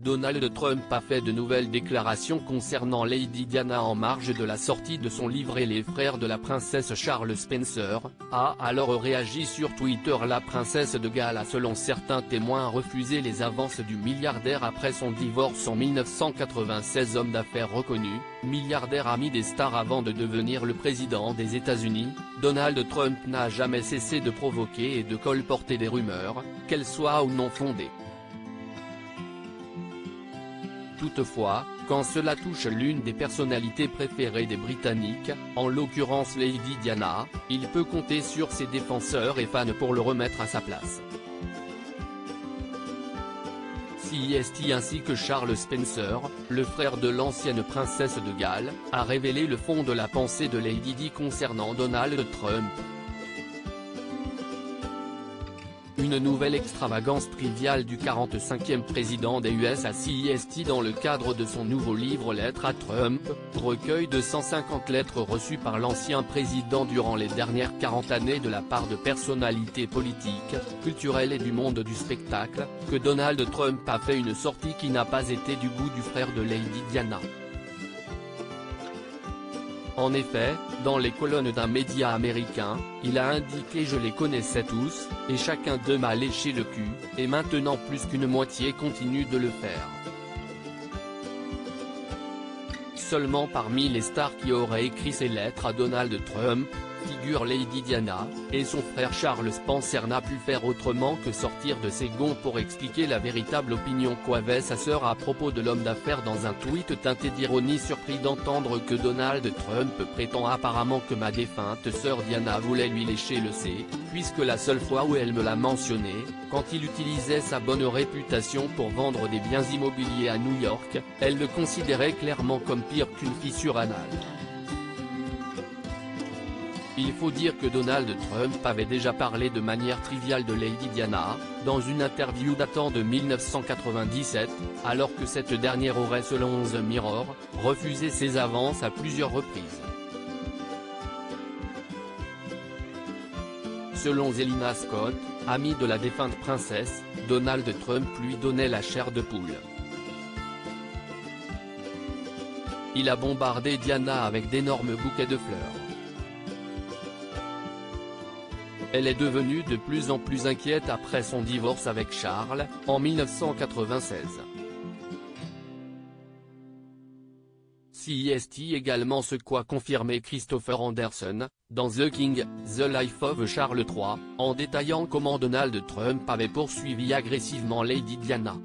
Donald Trump a fait de nouvelles déclarations concernant Lady Diana en marge de la sortie de son livre et les frères de la princesse. Charles Spencer a alors réagi sur Twitter. La princesse de Galles a selon certains témoins refusé les avances du milliardaire après son divorce en 1996. Homme d'affaires reconnu, milliardaire ami des stars avant de devenir le président des États-Unis, Donald Trump n'a jamais cessé de provoquer et de colporter des rumeurs, qu'elles soient ou non fondées. Toutefois, quand cela touche l'une des personnalités préférées des Britanniques, en l'occurrence Lady Diana, il peut compter sur ses défenseurs et fans pour le remettre à sa place. CEST ainsi que Charles Spencer, le frère de l'ancienne princesse de Galles, a révélé le fond de la pensée de Lady Di concernant Donald Trump. Une nouvelle extravagance triviale du 45e président des USA. CEST dans le cadre de son nouveau livre Lettres à Trump, recueil de 150 lettres reçues par l'ancien président durant les dernières 40 années de la part de personnalités politiques, culturelles et du monde du spectacle, que Donald Trump a fait une sortie qui n'a pas été du goût du frère de Lady Diana. En effet, dans les colonnes d'un média américain, il a indiqué « Je les connaissais tous, et chacun d'eux m'a léché le cul, et maintenant plus qu'une moitié continue de le faire ». Seulement parmi les stars qui auraient écrit ces lettres à Donald Trump, figure Lady Diana, et son frère Charles Spencer n'a pu faire autrement que sortir de ses gonds pour expliquer la véritable opinion qu'avait sa sœur à propos de l'homme d'affaires. Dans un tweet teinté d'ironie, surpris d'entendre que Donald Trump prétend apparemment que ma défunte sœur Diana voulait lui lécher le C, puisque la seule fois où elle me l'a mentionné, quand il utilisait sa bonne réputation pour vendre des biens immobiliers à New York, elle le considérait clairement comme pire qu'une fissure anale. Il faut dire que Donald Trump avait déjà parlé de manière triviale de Lady Diana, dans une interview datant de 1997, alors que cette dernière aurait selon The Mirror, refusé ses avances à plusieurs reprises. Selon Zelina Scott, amie de la défunte princesse, Donald Trump lui donnait la chair de poule. Il a bombardé Diana avec d'énormes bouquets de fleurs. Elle est devenue de plus en plus inquiète après son divorce avec Charles, en 1996. CEST également ce qu'a confirmé Christopher Anderson, dans The King, The Life of Charles III, en détaillant comment Donald Trump avait poursuivi agressivement Lady Diana.